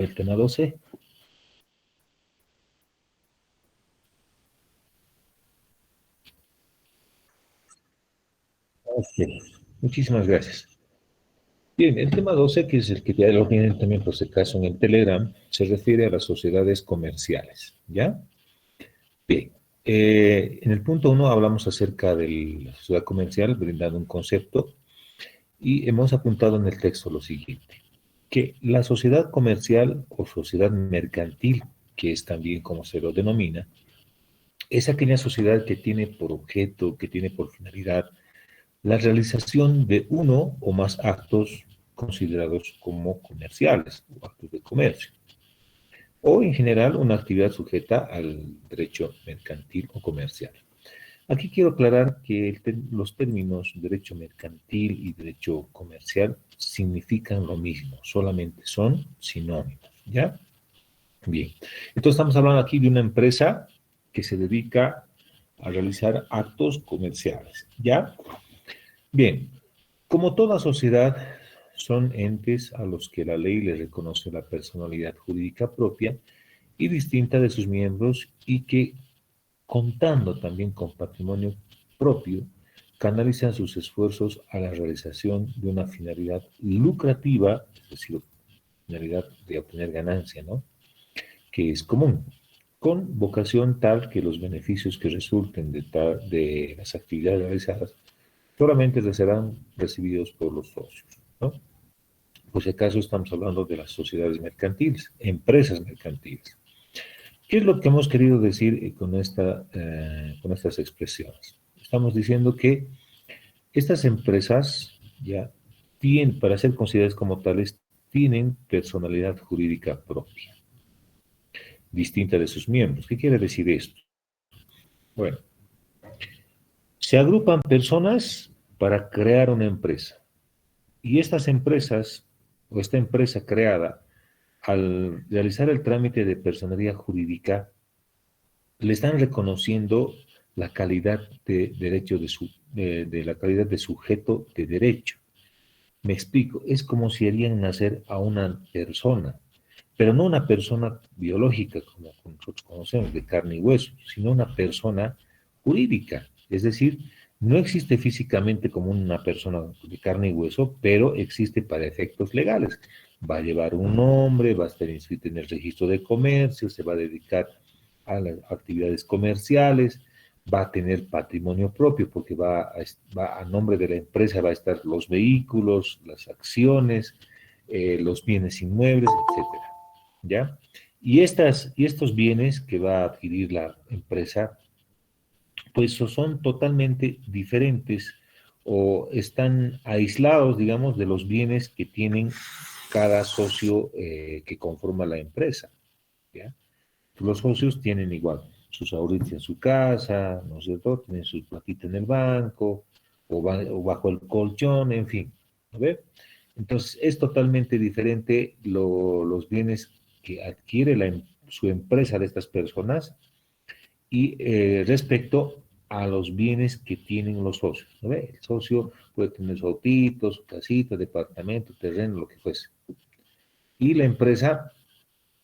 El tema 12. Ok, muchísimas gracias. Bien, el tema 12, que es el que ya lo tienen también por si acaso en el Telegram, se refiere a las sociedades comerciales, ¿ya? Bien, en el punto 1 hablamos acerca de la sociedad comercial, brindando un concepto, y hemos apuntado en el texto lo siguiente, que la sociedad comercial o sociedad mercantil, que es también como se lo denomina, es aquella sociedad que tiene por objeto, que tiene por finalidad la realización de uno o más actos considerados como comerciales o actos de comercio, o en general una actividad sujeta al derecho mercantil o comercial. Aquí quiero aclarar que los términos derecho mercantil y derecho comercial significan lo mismo, solamente son sinónimos, ¿ya? Bien, entonces estamos hablando aquí de una empresa que se dedica a realizar actos comerciales, ¿ya? Bien, como toda sociedad, son entes a los que la ley les reconoce la personalidad jurídica propia y distinta de sus miembros y que, contando también con patrimonio propio, canalizan sus esfuerzos a la realización de una finalidad lucrativa, es decir, finalidad de obtener ganancia, ¿no? Que es común, con vocación tal que los beneficios que resulten de las actividades realizadas solamente serán recibidos por los socios, ¿no? Por si acaso estamos hablando de las sociedades mercantiles, empresas mercantiles. ¿Qué es lo que hemos querido decir con estas expresiones? Estamos diciendo que estas empresas ya tienen, para ser consideradas como tales, tienen personalidad jurídica propia, distinta de sus miembros. ¿Qué quiere decir esto? Bueno, se agrupan personas para crear una empresa. Y estas empresas, o esta empresa creada, al realizar el trámite de personería jurídica, le están reconociendo la calidad de derecho de la calidad de sujeto de derecho. Me explico, es como si harían nacer a una persona, pero no una persona biológica como nosotros conocemos, de carne y hueso, sino una persona jurídica. Es decir, no existe físicamente como una persona de carne y hueso, pero existe para efectos legales. Va a llevar un nombre, va a estar inscrito en el registro de comercio, se va a dedicar a las actividades comerciales, va a tener patrimonio propio porque va a nombre de la empresa, va a estar los vehículos, las acciones, los bienes inmuebles, etcétera. ¿Ya? Y estos bienes que va a adquirir la empresa, pues son totalmente diferentes o están aislados, digamos, de los bienes que tienen cada socio que conforma la empresa. ¿Ya? Los socios tienen igual sus ahorros en su casa, ¿no es cierto? Tienen su platita en el banco o bajo el colchón, en fin. ¿No ve? Entonces, es totalmente diferente los bienes que adquiere su empresa de estas personas y respecto a los bienes que tienen los socios. ¿No ve? El socio puede tener su autito, su casita, departamento, terreno, lo que fuese. Y la empresa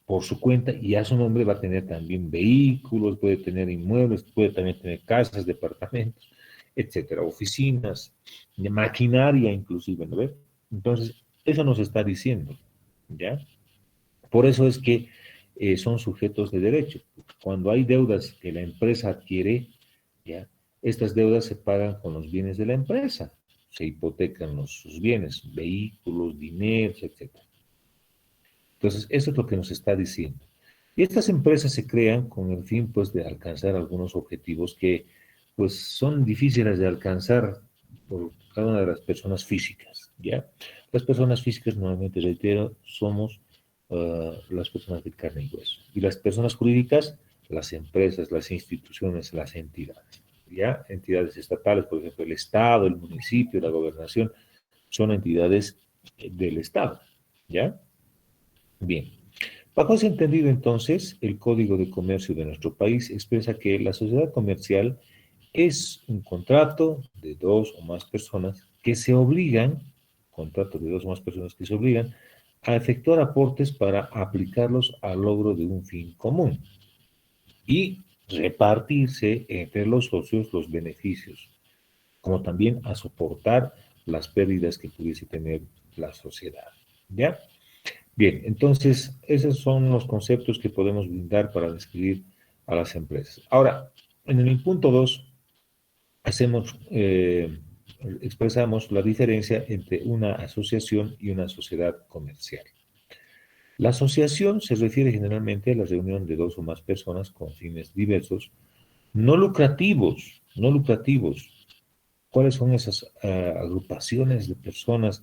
por su cuenta y a su nombre va a tener también vehículos, puede tener inmuebles, puede también tener casas, departamentos, etcétera, oficinas, maquinaria inclusive, ¿no ve? Entonces, eso nos está diciendo, ¿ya? Por eso es que son sujetos de derecho. Cuando hay deudas que la empresa adquiere, ¿ya? Estas deudas se pagan con los bienes de la empresa, se hipotecan sus bienes, vehículos, dineros, etcétera. Entonces, eso es lo que nos está diciendo. Y estas empresas se crean con el fin, pues, de alcanzar algunos objetivos que, pues, son difíciles de alcanzar por cada una de las personas físicas, ¿ya? Las personas físicas, nuevamente reitero, somos las personas de carne y hueso. Y las personas jurídicas, las empresas, las instituciones, las entidades, ¿ya? Entidades estatales, por ejemplo, el Estado, el municipio, la gobernación, son entidades del Estado, ¿ya? Bien. Bajo ese entendido, entonces, el Código de Comercio de nuestro país expresa que la sociedad comercial es un contrato de dos o más personas que se obligan, contrato de dos o más personas que se obligan a efectuar aportes para aplicarlos al logro de un fin común y repartirse entre los socios los beneficios, como también a soportar las pérdidas que pudiese tener la sociedad. ¿Ya? Bien, entonces esos son los conceptos que podemos brindar para describir a las empresas. Ahora, en el punto 2 hacemos, expresamos la diferencia entre una asociación y una sociedad comercial. La asociación se refiere generalmente a la reunión de dos o más personas con fines diversos, no lucrativos, no lucrativos. ¿Cuáles son esas agrupaciones de personas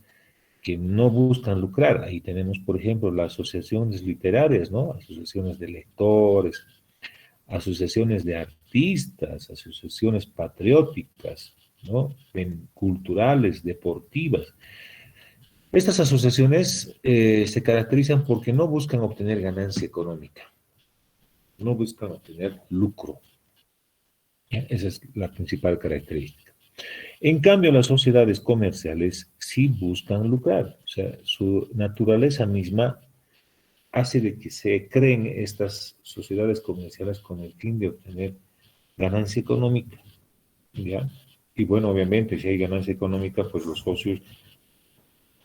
que no buscan lucrar? Ahí tenemos, por ejemplo, las asociaciones literarias, ¿no? Asociaciones de lectores, asociaciones de artistas, asociaciones patrióticas, ¿no? Culturales, deportivas. Estas asociaciones se caracterizan porque no buscan obtener ganancia económica, no buscan obtener lucro. ¿Ya? Esa es la principal característica. En cambio, las sociedades comerciales sí buscan lucrar, o sea, su naturaleza misma hace de que se creen estas sociedades comerciales con el fin de obtener ganancia económica, ¿ya? Y bueno, obviamente, si hay ganancia económica, pues los socios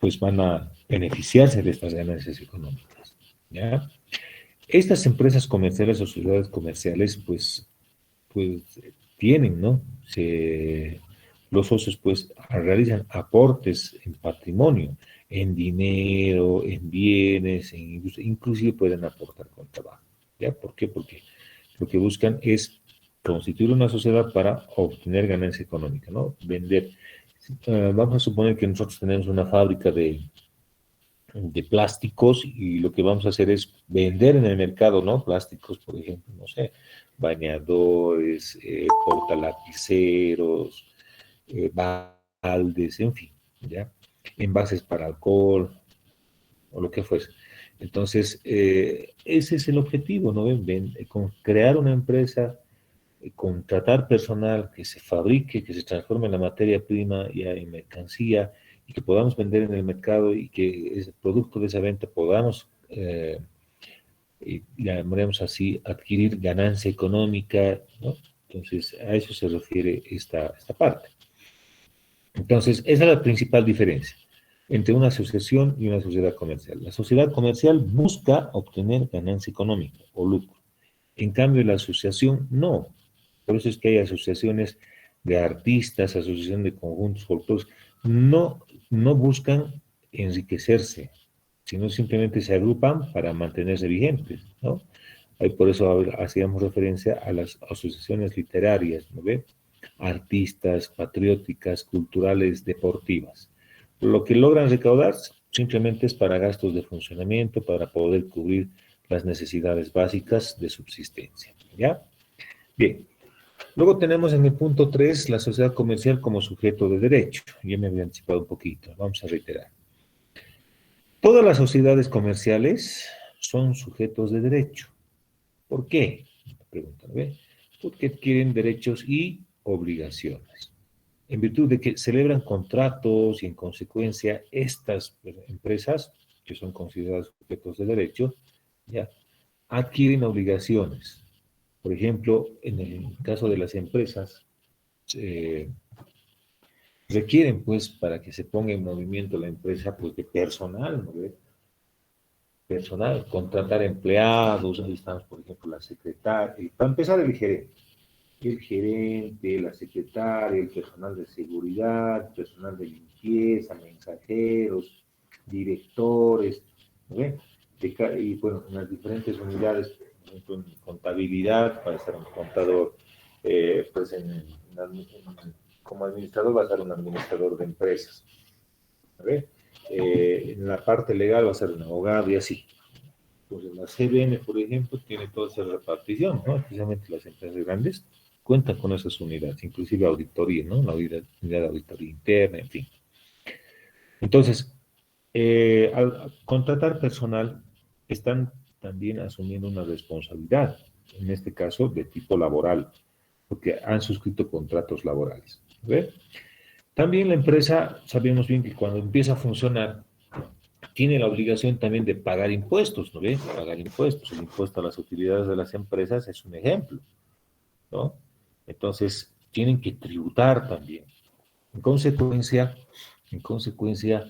pues van a beneficiarse de estas ganancias económicas, ¿ya? Estas empresas comerciales o sociedades comerciales, pues tienen, ¿no? Los socios, pues, realizan aportes en patrimonio, en dinero, en bienes, en industria, inclusive pueden aportar con trabajo, ¿ya? ¿Por qué? Porque lo que buscan es constituir una sociedad para obtener ganancia económica, ¿no? Vender. Vamos a suponer que nosotros tenemos una fábrica de plásticos y lo que vamos a hacer es vender en el mercado, ¿no? Plásticos, por ejemplo, no sé, bañadores, portalapiceros, baldes, en fin, ¿ya? Envases para alcohol o lo que fuese. Entonces, ese es el objetivo, ¿no? Con crear una empresa, contratar personal que se fabrique, que se transforme en la materia prima y en mercancía y que podamos vender en el mercado y que ese producto de esa venta podamos, llamaremos así, adquirir ganancia económica, ¿no? Entonces, a eso se refiere esta parte. Entonces, esa es la principal diferencia entre una asociación y una sociedad comercial. La sociedad comercial busca obtener ganancia económica o lucro. En cambio, la asociación no. Por eso es que hay asociaciones de artistas, asociación de conjuntos folclóricos, no buscan enriquecerse, sino simplemente se agrupan para mantenerse vigentes, ¿no? Ahí por eso hacíamos referencia a las asociaciones literarias, ¿no ve? Artistas, patrióticas, culturales, deportivas. Lo que logran recaudar simplemente es para gastos de funcionamiento, para poder cubrir las necesidades básicas de subsistencia, ¿ya? Bien. Luego tenemos en el punto 3 la sociedad comercial como sujeto de derecho. Ya me había anticipado un poquito, vamos a reiterar. Todas las sociedades comerciales son sujetos de derecho. ¿Por qué? Preguntan, ¿ve? Porque adquieren derechos y obligaciones. En virtud de que celebran contratos y en consecuencia estas empresas, que son consideradas sujetos de derecho, ya adquieren obligaciones. Por ejemplo, en el caso de las empresas, eh, requieren, pues, para que se ponga en movimiento la empresa, pues, de personal, ¿no ve? Personal, contratar empleados, ahí estamos, por ejemplo, la secretaria, para empezar el gerente, la secretaria, el personal de seguridad, personal de limpieza, mensajeros, directores, ¿no ve? Y bueno, en las diferentes unidades, por ejemplo, en contabilidad, para estar un contador, pues como administrador va a ser un administrador de empresas, ¿ve? En la parte legal va a ser un abogado y así. Entonces, la CBN, por ejemplo, tiene toda esa repartición, ¿no? Especialmente las empresas grandes cuentan con esas unidades, inclusive auditoría, ¿no? La unidad de auditoría interna, en fin. Entonces, al contratar personal, están también asumiendo una responsabilidad, en este caso de tipo laboral, porque han suscrito contratos laborales. ¿Ve? También la empresa, sabemos bien que cuando empieza a funcionar, tiene la obligación también de pagar impuestos, ¿no ve? Pagar impuestos. El impuesto a las utilidades de las empresas es un ejemplo, ¿no? Entonces, tienen que tributar también. En consecuencia, en consecuencia,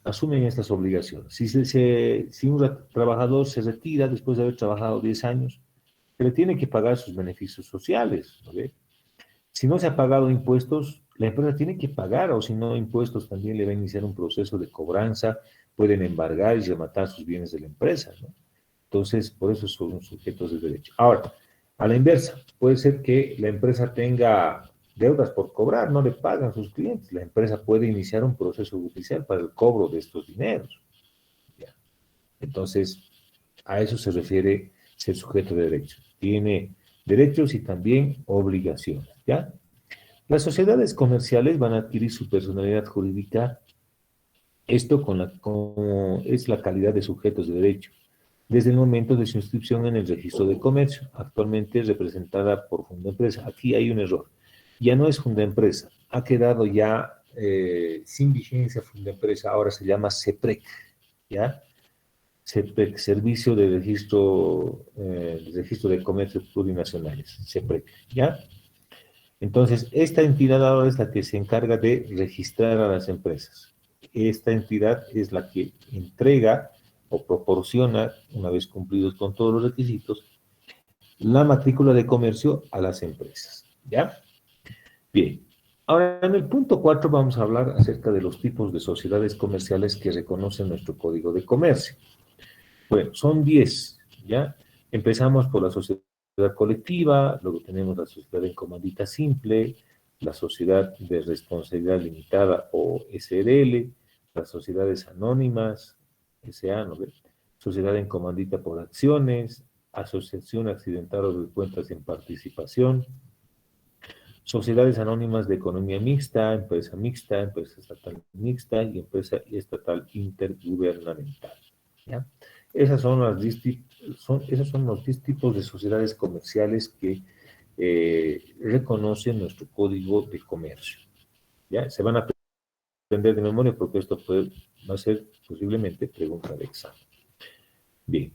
asumen estas obligaciones. Si un trabajador se retira después de haber trabajado 10 años, se le tiene que pagar sus beneficios sociales, ¿no ve? Si no se ha pagado impuestos, la empresa tiene que pagar, o si no impuestos, también le va a iniciar un proceso de cobranza, pueden embargar y rematar sus bienes de la empresa, ¿no? Entonces, por eso son sujetos de derecho. Ahora, a la inversa, puede ser que la empresa tenga deudas por cobrar, no le pagan a sus clientes. La empresa puede iniciar un proceso judicial para el cobro de estos dineros. ¿Ya? Entonces, a eso se refiere ser sujeto de derecho. Tiene derechos y también obligaciones, ¿ya? Las sociedades comerciales van a adquirir su personalidad jurídica, esto es la calidad de sujetos de derecho, desde el momento de su inscripción en el registro de comercio, actualmente representada por Fundaempresa. Aquí hay un error, ya no es Fundaempresa, ha quedado ya sin vigencia Fundaempresa, ahora se llama CEPREC, ¿ya? CEPREC, Servicio de Registro de Comercio Plurinacionales, CEPREC, ¿ya? Entonces, esta entidad ahora es la que se encarga de registrar a las empresas. Esta entidad es la que entrega o proporciona, una vez cumplidos con todos los requisitos, la matrícula de comercio a las empresas. ¿Ya? Bien. Ahora, en el punto 4 vamos a hablar acerca de los tipos de sociedades comerciales que reconoce nuestro Código de Comercio. Bueno, son 10, ¿ya? Empezamos por la sociedad colectiva, luego tenemos la sociedad en comandita simple, la sociedad de responsabilidad limitada o SRL, las sociedades anónimas, SA, ¿no ve? Sociedad en comandita por acciones, asociación accidental o de cuentas en participación, sociedades anónimas de economía mixta, empresa estatal mixta y empresa estatal intergubernamental, ¿ya? Esos son los 10 tipos de sociedades comerciales que reconoce nuestro Código de Comercio. ¿Ya? Se van a aprender de memoria porque esto va a ser posiblemente pregunta de examen. Bien.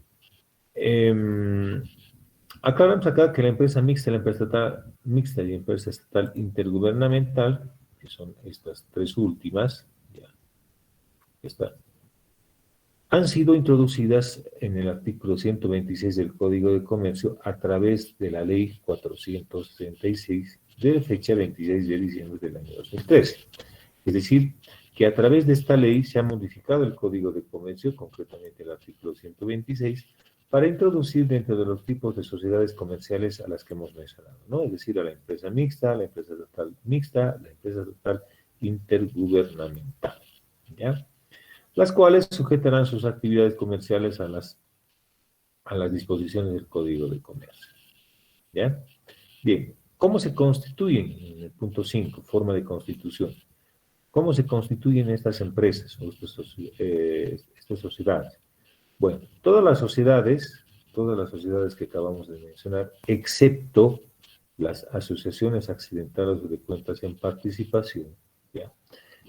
Aclaramos acá que la empresa mixta, la empresa estatal mixta y la empresa estatal intergubernamental, que son estas tres últimas, ya está, han sido introducidas en el artículo 126 del Código de Comercio a través de la Ley 436 de fecha 26 de diciembre del año 2013. Es decir, que a través de esta ley se ha modificado el Código de Comercio, concretamente el artículo 126, para introducir dentro de los tipos de sociedades comerciales a las que hemos mencionado, ¿no? Es decir, a la empresa mixta, la empresa estatal mixta, la empresa estatal intergubernamental, ¿ya? Las cuales sujetarán sus actividades comerciales a las disposiciones del Código de Comercio. ¿Ya? Bien, ¿cómo se constituyen? En el punto 5, forma de constitución. ¿Cómo se constituyen estas empresas o estas sociedades? Bueno, todas las sociedades que acabamos de mencionar, excepto las asociaciones accidentales de cuentas en participación, ¿ya?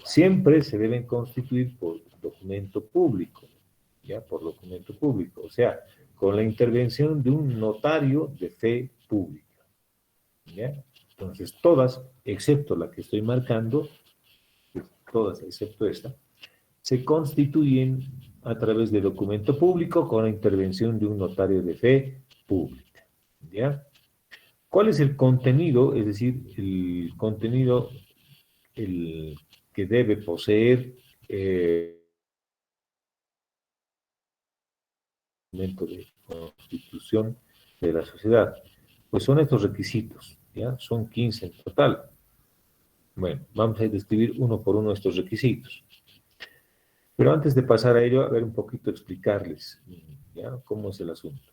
Siempre se deben constituir por documento público, ¿ya? Por documento público, o sea, con la intervención de un notario de fe pública, ¿ya? Entonces, todas, excepto la que estoy marcando, todas excepto esta, se constituyen a través de documento público con la intervención de un notario de fe pública, ¿ya? ¿Cuál es el contenido? Es decir, el contenido que debe poseer documento de constitución de la sociedad. Pues son estos requisitos, ¿ya? Son 15 en total. Bueno, vamos a describir uno por uno estos requisitos. Pero antes de pasar a ello, a ver un poquito explicarles, ¿ya? Cómo es el asunto.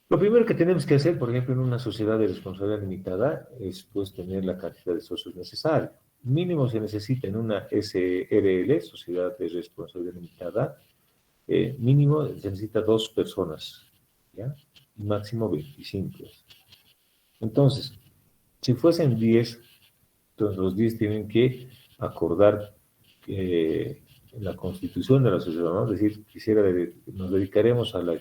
Lo primero que tenemos que hacer, por ejemplo, en una sociedad de responsabilidad limitada, es pues tener la cantidad de socios necesaria. Mínimo se necesita en una SRL, Sociedad de Responsabilidad Limitada, mínimo se necesita 2 personas, ¿ya? Máximo 25. Entonces, si fuesen 10, entonces los 10 tienen que acordar la constitución de la sociedad, ¿no? Es decir, nos dedicaremos a la,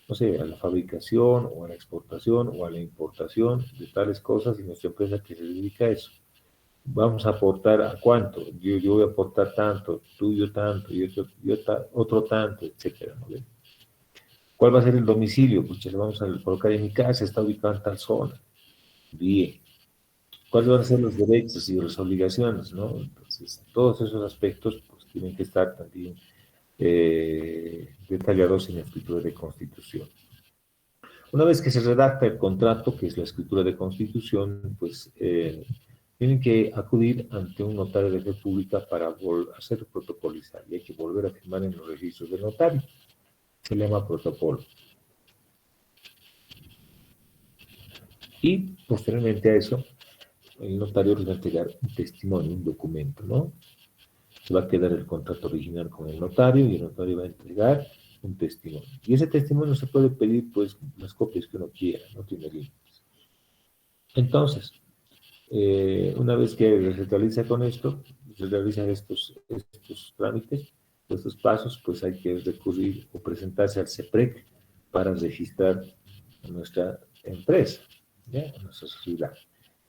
no sé, a la fabricación o a la exportación o a la importación de tales cosas y nuestra empresa que se dedica a eso. Vamos a aportar a cuánto, yo voy a aportar tanto, tú yo tanto, otro tanto, etcétera, ¿no? ¿Cuál va a ser el domicilio? Pues le vamos a colocar en mi casa, está ubicado en tal zona. Bien. ¿Cuáles van a ser los derechos y las obligaciones, no? Entonces, todos esos aspectos pues, tienen que estar también detallados en la escritura de constitución. Una vez que se redacta el contrato, que es la escritura de constitución, pues tienen que acudir ante un notario de república para hacer protocolizar y hay que volver a firmar en los registros del notario. Se llama protocolo. Y posteriormente a eso, el notario les va a entregar un testimonio, un documento, ¿no? Se va a quedar el contrato original con el notario y el notario va a entregar un testimonio. Y ese testimonio se puede pedir, pues, las copias que uno quiera, no tiene límites. Entonces, una vez que se realiza con esto, se realizan estos trámites, estos pasos, pues hay que recurrir o presentarse al CEPREC para registrar nuestra empresa, ¿ya? Nuestra sociedad.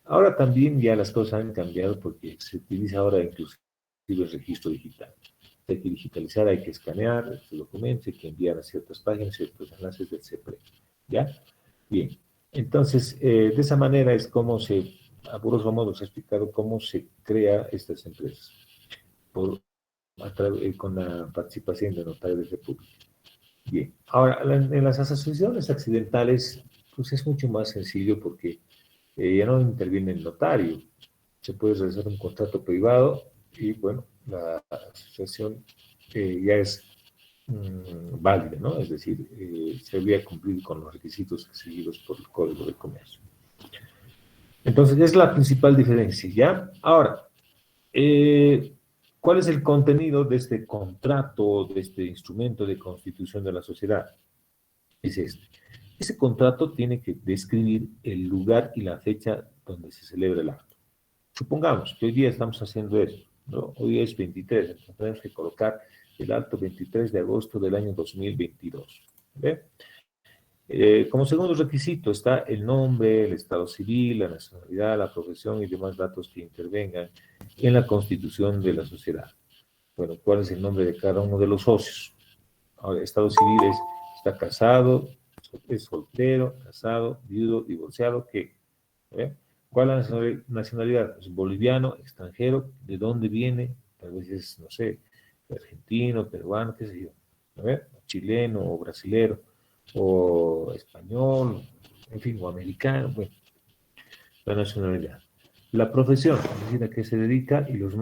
Ahora también ya las cosas han cambiado porque se utiliza ahora inclusive el registro digital. Hay que digitalizar, hay que escanear estos documentos, hay que enviar a ciertas páginas, ciertos enlaces del CEPREC. ¿Ya? Bien. Entonces, de esa manera es como a grosso modo se ha explicado cómo se crea estas empresas, con la participación de notarios de república. Bien. Ahora, en las asociaciones accidentales, pues es mucho más sencillo porque ya no interviene el notario. Se puede realizar un contrato privado y, bueno, la asociación ya es válida, ¿no? Es decir, se habría cumplido con los requisitos exigidos por el Código de Comercio. Entonces, es la principal diferencia, ¿ya? Ahora, ¿cuál es el contenido de este contrato, de este instrumento de constitución de la sociedad? Es este. Ese contrato tiene que describir el lugar y la fecha donde se celebra el acto. Supongamos que hoy día estamos haciendo eso, ¿no? Hoy es 23, entonces tenemos que colocar el acto 23 de agosto del año 2022. ¿Ve? Como segundo requisito está el nombre, el estado civil, la nacionalidad, la profesión y demás datos que intervengan en la constitución de la sociedad. Bueno, ¿cuál es el nombre de cada uno de los socios? Ahora, el estado civil está casado, es soltero, casado, viudo, divorciado, ¿qué? ¿Ve? ¿Cuál es la nacionalidad? ¿Es boliviano, extranjero? ¿De dónde viene? Tal vez es, no sé, argentino, peruano, qué sé yo. ¿Ve? Chileno o brasilero o español, en fin, o americano, bueno, la nacionalidad. La profesión, es decir, a qué se dedica y los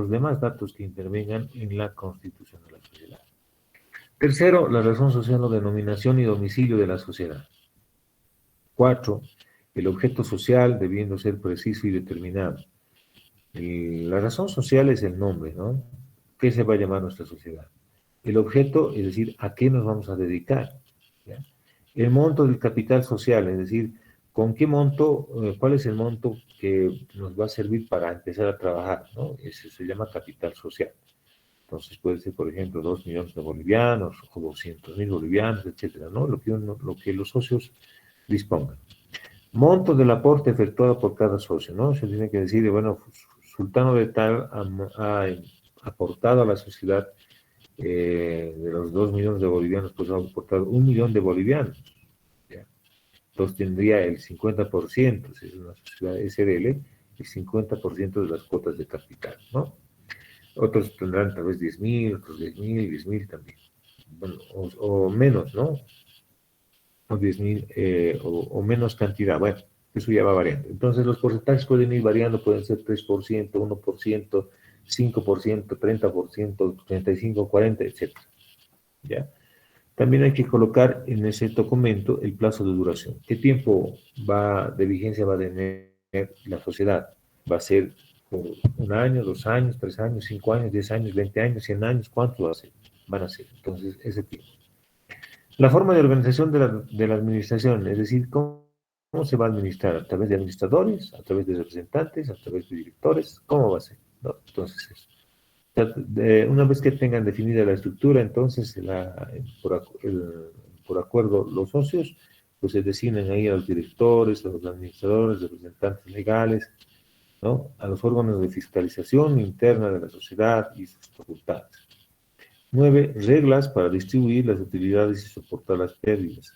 demás datos que intervengan en la constitución de la sociedad. Tercero, la razón social o denominación y domicilio de la sociedad. 4, el objeto social debiendo ser preciso y determinado. La razón social es el nombre, ¿no? ¿Qué se va a llamar nuestra sociedad? El objeto, es decir, ¿a qué nos vamos a dedicar? ¿Ya? El monto del capital social, es decir, ¿con qué monto, cuál es el monto que nos va a servir para empezar a trabajar, ¿no? Ese se llama capital social. Entonces puede ser, por ejemplo, 2 millones de bolivianos o 200.000 bolivianos, etcétera, ¿no? Lo que los socios dispongan. Monto del aporte efectuado por cada socio, ¿no? Se tiene que decir, bueno, Sultano de Tal ha aportado a la sociedad de los 2 millones de bolivianos, pues ha aportado 1 millón de bolivianos. ¿Ya? Entonces tendría el 50%, si es una sociedad SRL, el 50% de las cuotas de capital, ¿no? Otros tendrán tal vez 10.000, otros 10.000 también. Bueno, o menos, ¿no? O 10.000 o menos cantidad. Bueno, eso ya va variando. Entonces los porcentajes pueden ir variando, pueden ser 3%, 1%, 5%, 30%, 35%, 40%, etc. ¿Ya? También hay que colocar en ese documento el plazo de duración. ¿Qué tiempo de vigencia va a tener la sociedad? ¿Va a ser por 1 año, 2 años, 3 años, 5 años, 10 años, 20 años, 100 años? ¿Cuánto va a ser? Van a ser. Entonces, ese tiempo. La forma de organización de la administración, es decir, ¿cómo se va a administrar? ¿A través de administradores? ¿A través de representantes? ¿A través de directores? ¿Cómo va a ser? ¿No? Entonces, eso. Una vez que tengan definida la estructura, entonces, por acuerdo, los socios, pues se designan ahí a los directores, a los administradores, representantes legales, ¿no? A los órganos de fiscalización interna de la sociedad y sus facultades. 9. Reglas para distribuir las utilidades y soportar las pérdidas.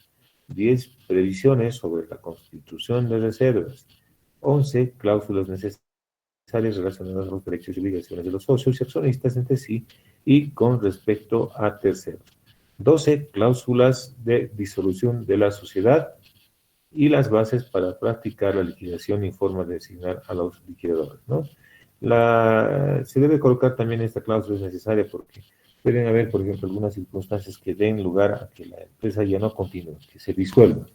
10. Previsiones sobre la constitución de reservas. 11. Cláusulas necesarias relacionadas a los derechos y obligaciones de los socios y accionistas entre sí y con respecto a terceros. 12. Cláusulas de disolución de la sociedad y las bases para practicar la liquidación y forma de designar a los liquidadores, ¿no? Se debe colocar también esta cláusula, es necesaria porque pueden haber, por ejemplo, algunas circunstancias que den lugar a que la empresa ya no continúe, que se disuelva.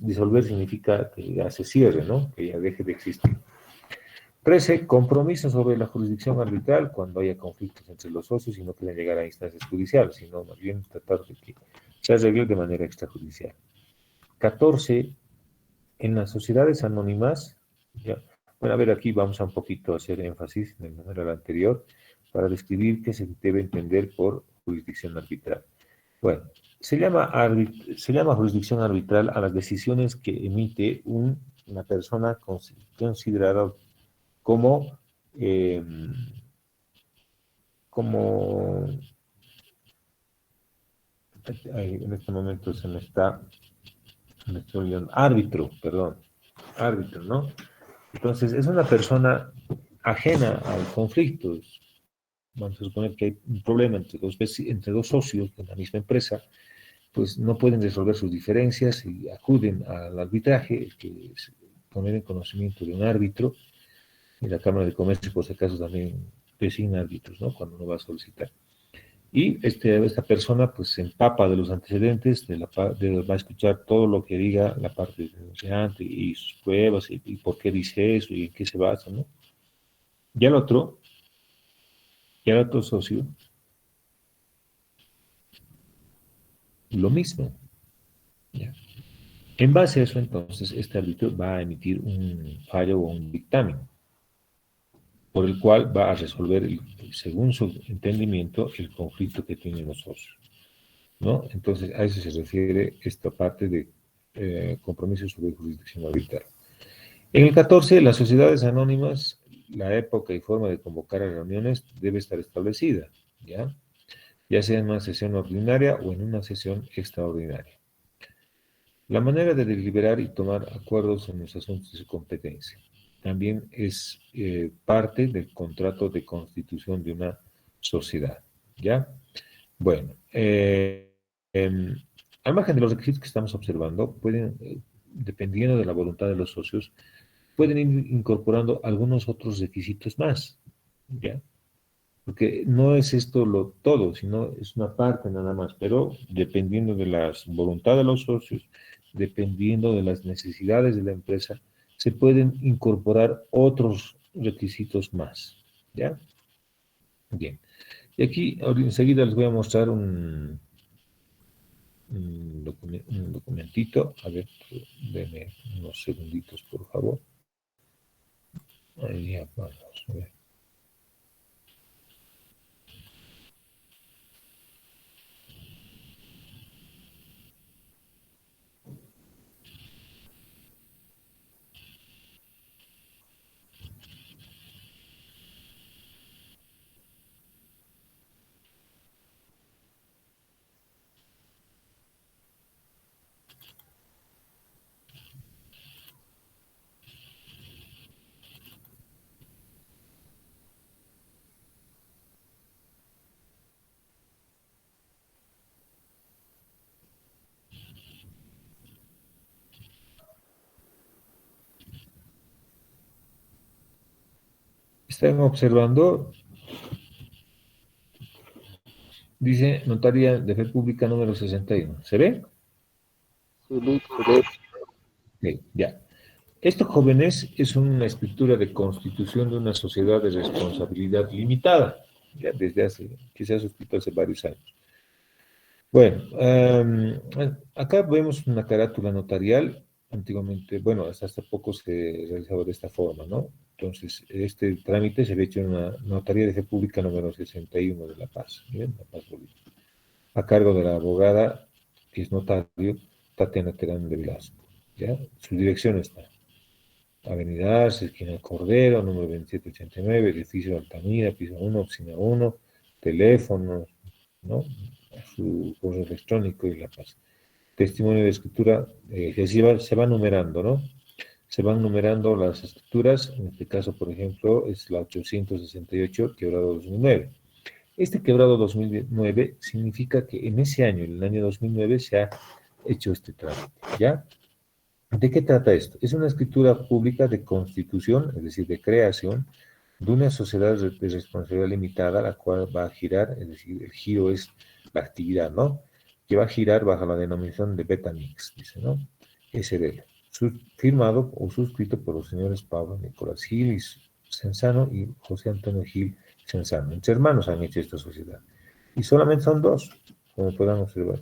Disolver significa que ya se cierre, ¿no? Que ya deje de existir. 13. Compromiso sobre la jurisdicción arbitral cuando haya conflictos entre los socios y no pueden llegar a instancias judiciales, sino más bien tratar de que se arregle de manera extrajudicial. 14. En las sociedades anónimas, ya, bueno, a ver, aquí vamos a un poquito a hacer énfasis de manera la anterior para describir qué se debe entender por jurisdicción arbitral. Bueno, se llama jurisdicción arbitral a las decisiones que emite una persona considerada como, eh, como en este momento me estoy olvidando, árbitro, ¿no? Entonces, es una persona ajena al conflicto. Vamos a suponer que hay un problema entre dos socios de la misma empresa, pues no pueden resolver sus diferencias y acuden al arbitraje, que es poner en conocimiento de un árbitro, y la Cámara de Comercio, por si acaso, también designa árbitros, ¿no? Cuando uno va a solicitar. Y esta persona pues se empapa de los antecedentes, va a escuchar todo lo que diga la parte del denunciante y sus pruebas y por qué dice eso y en qué se basa, ¿no? Ya el otro socio, lo mismo. ¿Ya? En base a eso, entonces, este árbitro va a emitir un fallo o un dictamen, por el cual va a resolver, según su entendimiento, el conflicto que tienen los socios, ¿no? Entonces, a eso se refiere esta parte de compromisos sobre jurisdicción arbitral. En el 14, las sociedades anónimas, la época y forma de convocar a reuniones debe estar establecida, ¿ya? Ya sea en una sesión ordinaria o en una sesión extraordinaria. La manera de deliberar y tomar acuerdos en los asuntos de su competencia también es parte del contrato de constitución de una sociedad, ¿ya? Bueno, al margen de los requisitos que estamos observando, pueden, dependiendo de la voluntad de los socios, pueden ir incorporando algunos otros requisitos más, ¿ya? Porque no es esto todo, sino es una parte nada más, pero dependiendo de la voluntad de los socios, dependiendo de las necesidades de la empresa, se pueden incorporar otros requisitos más, ¿ya? Bien. Y aquí enseguida les voy a mostrar un documentito. A ver, denme unos segunditos, por favor. Ahí ya vamos a ver. Están observando, dice Notaría de Fe Pública número 61. ¿Se ve? Sí, listo. Sí, ya. Esto, jóvenes, es una escritura de constitución de una sociedad de responsabilidad limitada, ya desde que se ha suscrito hace varios años. Bueno, acá vemos una carátula notarial, antiguamente, bueno, hasta hace poco se realizaba de esta forma, ¿no? Entonces, este trámite se ha hecho en la Notaría de Fe Pública número 61 de La Paz, ¿bien? La Paz, Bolivia, a cargo de la abogada, que es notario, Tatiana Terán de Velasco, ¿ya? Su dirección está Avenida Arce, esquina Cordero, número 2789, edificio Altamira, piso 1, oficina 1, teléfono, ¿no? Su correo electrónico y La Paz. Testimonio de escritura, que se va numerando, ¿no? Se van numerando las escrituras, en este caso, por ejemplo, es la 868, quebrado 2009. Este quebrado 2009 significa que en ese año, en el año 2009, se ha hecho este trámite, ¿ya? ¿De qué trata esto? Es una escritura pública de constitución, es decir, de creación, de una sociedad de responsabilidad limitada, la cual va a girar, es decir, el giro es la actividad, ¿no? Que va a girar bajo la denominación de Betamix, dice, ¿no? SRL. Firmado o suscrito por los señores Pablo Nicolás Gil y Senzano y José Antonio Gil Senzano. Entre hermanos han hecho esta sociedad. Y solamente son dos, como podrán observar.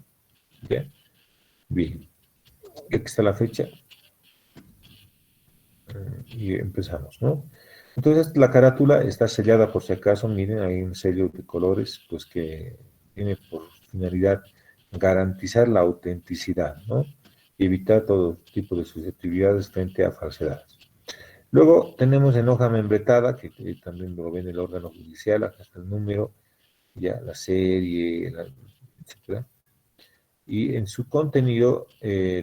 Bien. Bien. Aquí está la fecha. Y empezamos, ¿no? Entonces la carátula está sellada por si acaso, miren, hay un sello de colores, pues que tiene por finalidad garantizar la autenticidad, ¿no? Y evitar todo tipo de susceptibilidades frente a falsedades. Luego tenemos en hoja membretada, que también lo ven el órgano judicial, acá está el número, ya la serie, etcétera. Y en su contenido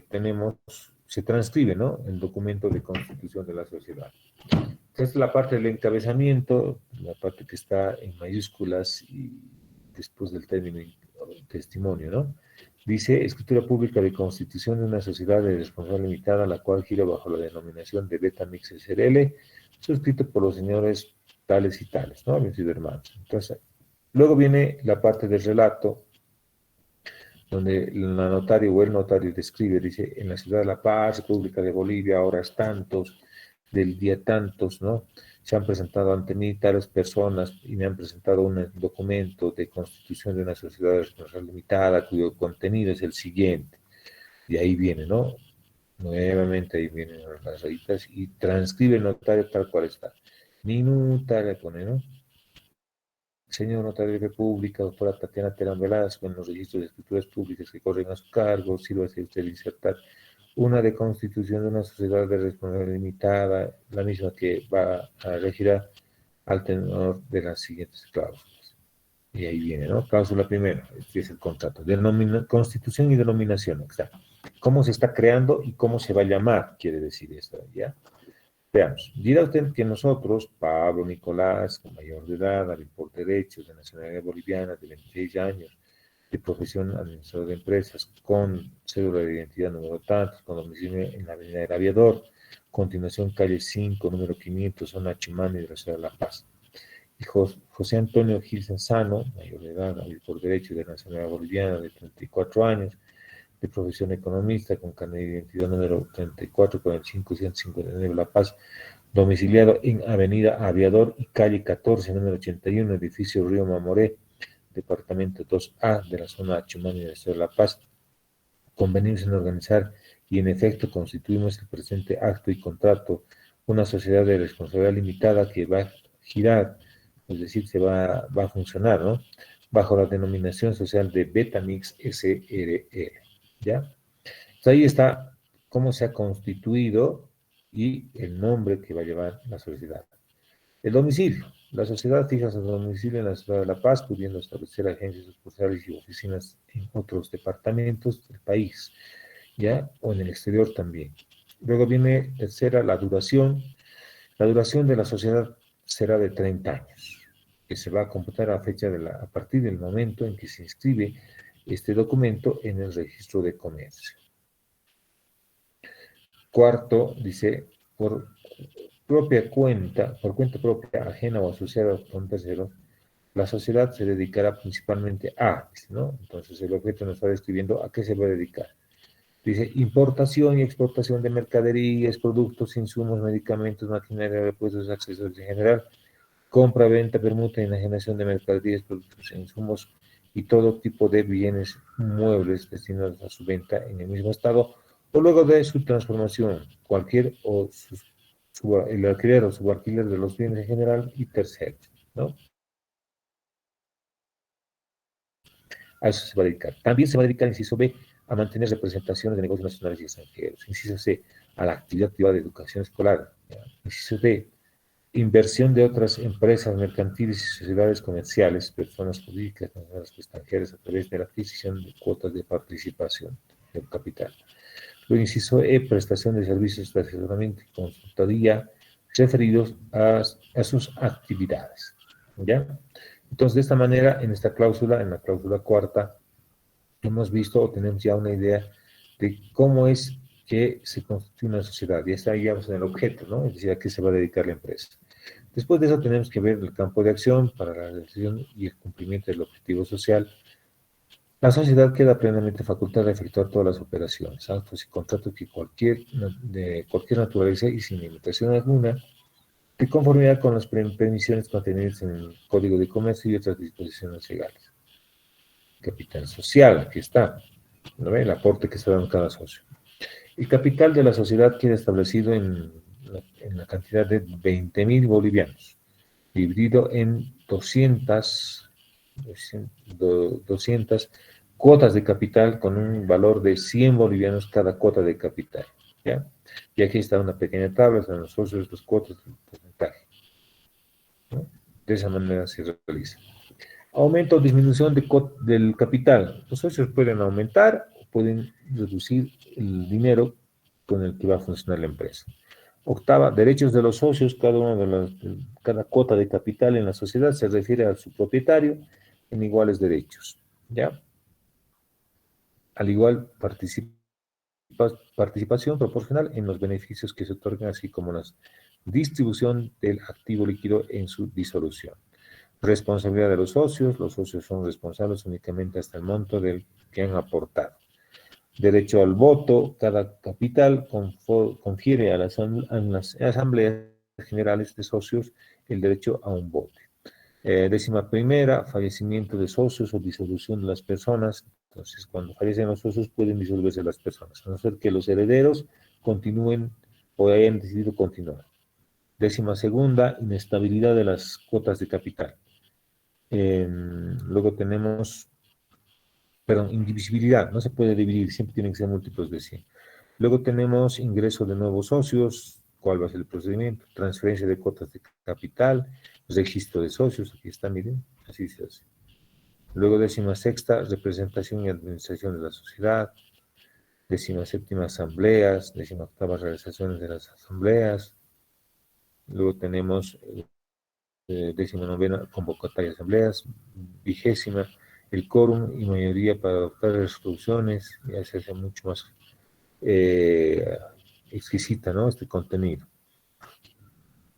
tenemos, se transcribe, ¿no? El documento de constitución de la sociedad. Esta es la parte del encabezamiento, la parte que está en mayúsculas y después del término testimonio, ¿no? Dice, escritura pública de constitución de una sociedad de responsabilidad limitada, la cual gira bajo la denominación de Betamix SRL, suscrito por los señores tales y tales, ¿no? Habían sido hermanos. Entonces, luego viene la parte del relato, donde la notaria o el notario describe, dice, en la ciudad de La Paz, República de Bolivia, horas tantos, del día tantos, ¿no? Se han presentado ante mí tales personas y me han presentado un documento de constitución de una sociedad de responsabilidad limitada cuyo contenido es el siguiente. Y ahí viene, ¿no? Nuevamente ahí vienen las rayitas y transcribe el notario tal cual está. Minuta le pone, ¿no? Señor notario de República, doctora Tatiana Terán Velasco, en los registros de escrituras públicas que corren a su cargo, sírvase usted insertar una de constitución de una sociedad de responsabilidad limitada, la misma que va a regir al tenor de las siguientes cláusulas. Y ahí viene, ¿no? Cláusula primera, este es el contrato. Constitución y denominación, está. ¿Cómo se está creando y cómo se va a llamar? Quiere decir esto, ¿ya? Veamos, dirá usted que nosotros, Pablo Nicolás, mayor de edad, hábil por derechos, de nacionalidad boliviana, de 26 años, de profesión administrador de empresas, con cédula de identidad número tantos, con domicilio en la avenida del Aviador, continuación calle 5, número 500, zona Chimani de la ciudad de La Paz. Y José Antonio Gil Senzano, mayor de edad, hábil por derechos, de nacionalidad boliviana, de 34 años, de profesión economista, con carnet de identidad número 3445-159 La Paz, domiciliado en Avenida Aviador y calle 14, número 81, edificio Río Mamoré, departamento 2A de la zona Chumani de la ciudad de La Paz. Convenimos en organizar y en efecto constituimos el presente acto y contrato una sociedad de responsabilidad limitada que va a girar, es decir, va a funcionar, ¿no? Bajo la denominación social de Betamix SRL. ¿Ya? Entonces ahí está cómo se ha constituido y el nombre que va a llevar la sociedad. El domicilio. La sociedad fija su domicilio en la ciudad de La Paz, pudiendo establecer agencias sucursales y oficinas en otros departamentos del país, ¿ya? O en el exterior también. Luego viene tercera, la duración. La duración de la sociedad será de 30 años, que se va a computar a partir del momento en que se inscribe este documento en el registro de comercio. Cuarto, dice, por cuenta propia, ajena o asociada con terceros, la sociedad se dedicará principalmente a, ¿no? Entonces el objeto nos está describiendo a qué se va a dedicar. Dice, importación y exportación de mercaderías, productos, insumos, medicamentos, maquinaria, repuestos, accesorios en general, compra, venta, permuta y enajenación de mercaderías, productos e insumos y todo tipo de bienes muebles destinados a su venta en el mismo estado o luego de su transformación, cualquier o sus el alquiler o subalquiler de los bienes en general y terceros, ¿no? A eso se va a dedicar. También se va a dedicar, inciso B, a mantener representaciones de negocios nacionales y extranjeros. Inciso C, a la actividad privada de educación escolar. ¿Ya? Inciso D, inversión de otras empresas mercantiles y sociedades comerciales, personas jurídicas, nacionales o extranjeras, a través de la adquisición de cuotas de participación del capital. Luego, inciso E, prestación de servicios de asesoramiento y consultoría referidos a sus actividades. ¿Ya? Entonces, de esta manera, en esta cláusula, en la cláusula cuarta, hemos visto o tenemos ya una idea de cómo es que se constituye una sociedad. Y está ahí en el objeto, ¿no? Es decir, a qué se va a dedicar la empresa. Después de eso tenemos que ver el campo de acción para la realización y el cumplimiento del objetivo social. La sociedad queda plenamente facultada de efectuar todas las operaciones, actos y contratos de cualquier naturaleza y sin limitación alguna, de conformidad con las permisiones contenidas en el Código de Comercio y otras disposiciones legales. Capital social, aquí está, ¿no ve? El aporte que se da en cada socio. El capital de la sociedad queda establecido en la cantidad de 20.000 bolivianos, dividido en 200 cuotas de capital con un valor de 100 bolivianos cada cuota de capital. ¿Ya? Y aquí está una pequeña tabla, son los socios, las cuotas, el porcentaje, ¿no? De esa manera se realiza. Aumento o disminución del capital. Los socios pueden aumentar o pueden reducir el dinero con el que va a funcionar la empresa. Octava, derechos de los socios. Cada cuota de capital en la sociedad se refiere a su propietario en iguales derechos. ¿Ya? Al igual, participación proporcional en los beneficios que se otorgan, así como la distribución del activo líquido en su disolución. Responsabilidad de los socios son responsables únicamente hasta el monto del que han aportado. Derecho al voto, cada capital confiere a las asambleas generales de socios el derecho a un voto. 11ª, fallecimiento de socios o disolución de las personas. Entonces, cuando fallecen los socios pueden disolverse las personas, a no ser que los herederos continúen o hayan decidido continuar. 12ª, inestabilidad de las cuotas de capital. Luego tenemos, indivisibilidad, no se puede dividir, siempre tienen que ser múltiplos de 100. Luego tenemos ingreso de nuevos socios, cuál va a ser el procedimiento, transferencia de cuotas de capital, registro de socios, aquí está, miren, así se hace. Luego 16ª, representación y administración de la sociedad, 17ª, asambleas, 18ª, realizaciones de las asambleas. Luego tenemos 19ª, convocatoria de asambleas, 20ª, el quórum y mayoría para adoptar resoluciones, ya se hace mucho más exquisita, ¿no? Este contenido.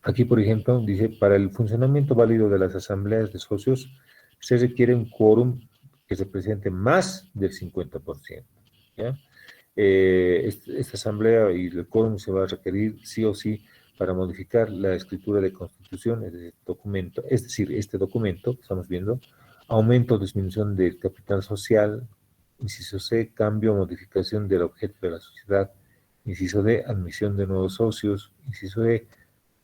Aquí, por ejemplo, dice, para el funcionamiento válido de las asambleas de socios, se requiere un quórum que represente más del 50%. ¿Ya? Esta asamblea y el quórum se va a requerir sí o sí para modificar la escritura de constitución, es decir, este documento que estamos viendo, aumento o disminución del capital social, inciso C, cambio o modificación del objeto de la sociedad, inciso D, admisión de nuevos socios, inciso E,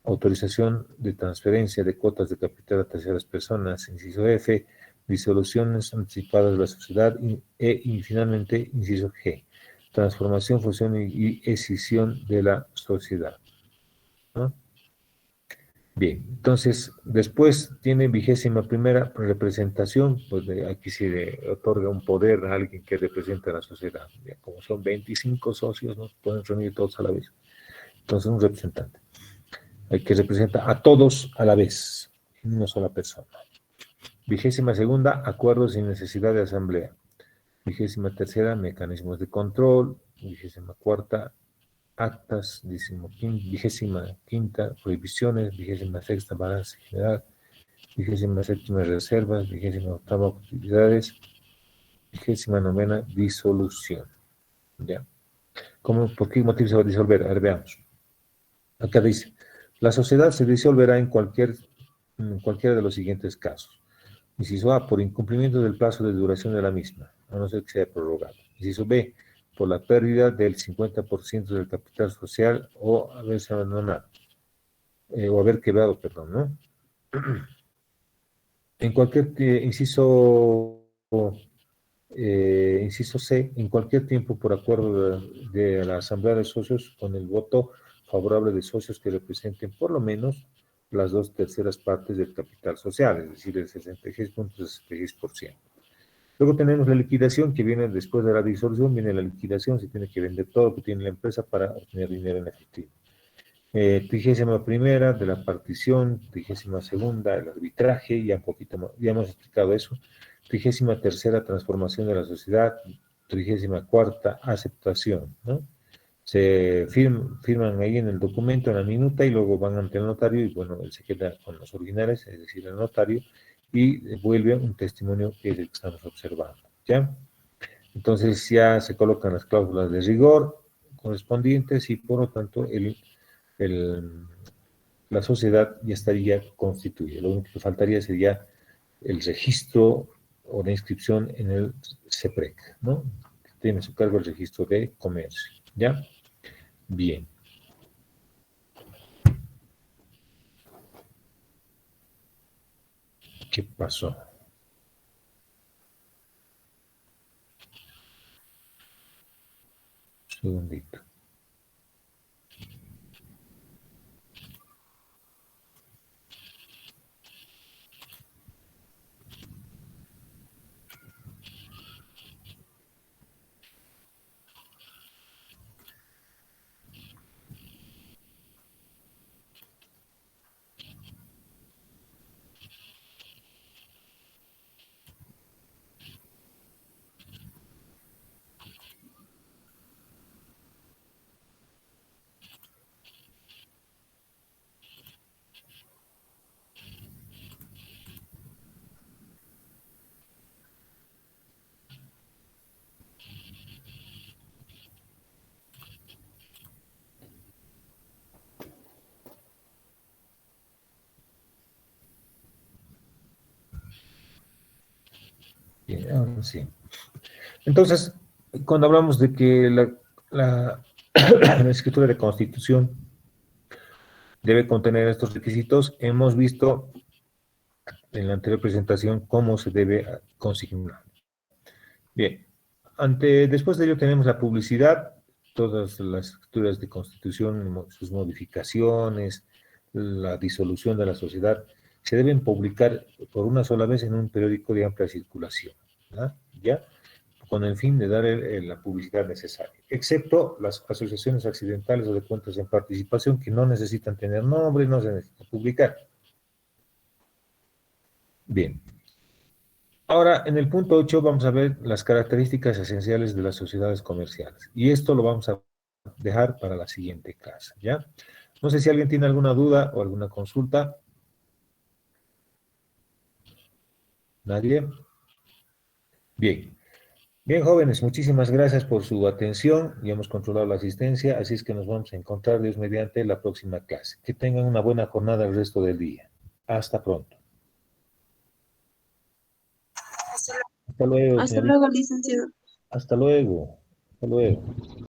autorización de transferencia de cuotas de capital a terceras personas, inciso F, disoluciones anticipadas de la sociedad, y finalmente, inciso G, transformación, fusión y escisión de la sociedad, ¿no? Bien, entonces, después tiene 21ª representación, pues aquí se le otorga un poder a alguien que representa a la sociedad. Ya, como son 25 socios, no pueden reunir todos a la vez. Entonces, un representante, el que representa a todos a la vez, en una sola persona. 22ª, acuerdos sin necesidad de asamblea. 23ª, mecanismos de control. 24ª, actas. 25ª, prohibiciones. 26ª, balance general. 27ª, reservas. 28ª, utilidades. 29ª, disolución. ¿Ya? ¿Por qué motivo se va a disolver? A ver, veamos. Acá dice, la sociedad se disolverá en cualquiera de los siguientes casos. Inciso A, por incumplimiento del plazo de duración de la misma, a no ser que sea prorrogado. Inciso B, por la pérdida del 50% del capital social o haberse abandonado. o haber quebrado, perdón, ¿no? En cualquier inciso C, en cualquier tiempo por acuerdo de la Asamblea de Socios con el voto favorable de socios que representen por lo menos las 2/3 partes del capital social, es decir, el 66,66%. Luego tenemos la liquidación que viene después de la disolución, viene la liquidación, se tiene que vender todo lo que tiene la empresa para obtener dinero en efectivo. 31ª de la partición, 32ª el arbitraje, ya un poquito más, ya hemos explicado eso. 33ª transformación de la sociedad, 34ª aceptación, ¿no? Se firman ahí en el documento, en la minuta, y luego van ante el notario, y bueno, él se queda con los originales, es decir, el notario, y vuelve un testimonio que es el que estamos observando, ¿ya? Entonces ya se colocan las cláusulas de rigor correspondientes y por lo tanto la sociedad ya estaría constituida. Lo único que faltaría sería el registro o la inscripción en el CEPREC, ¿no? Tiene a su cargo el registro de comercio, ¿ya? Bien. ¿Qué pasó? Un segundito. Bien, ahora sí. Entonces, cuando hablamos de que la escritura de constitución debe contener estos requisitos, hemos visto en la anterior presentación cómo se debe consignar. Bien, después de ello tenemos la publicidad, todas las escrituras de constitución, sus modificaciones, la disolución de la sociedad, se deben publicar por una sola vez en un periódico de amplia circulación, ¿verdad? ¿Ya? Con el fin de dar la publicidad necesaria, excepto las asociaciones accidentales o de cuentas en participación que no necesitan tener nombre, no se necesita publicar. Bien. Ahora, en el punto 8 vamos a ver las características esenciales de las sociedades comerciales. Y esto lo vamos a dejar para la siguiente clase, ¿ya? No sé si alguien tiene alguna duda o alguna consulta. ¿Nadie? Bien. Bien, jóvenes, muchísimas gracias por su atención. Ya hemos controlado la asistencia, así es que nos vamos a encontrar, Dios mediante, la próxima clase. Que tengan una buena jornada el resto del día. Hasta pronto. Hasta luego, Hasta señorita. luego, licenciado. Hasta luego. Hasta luego.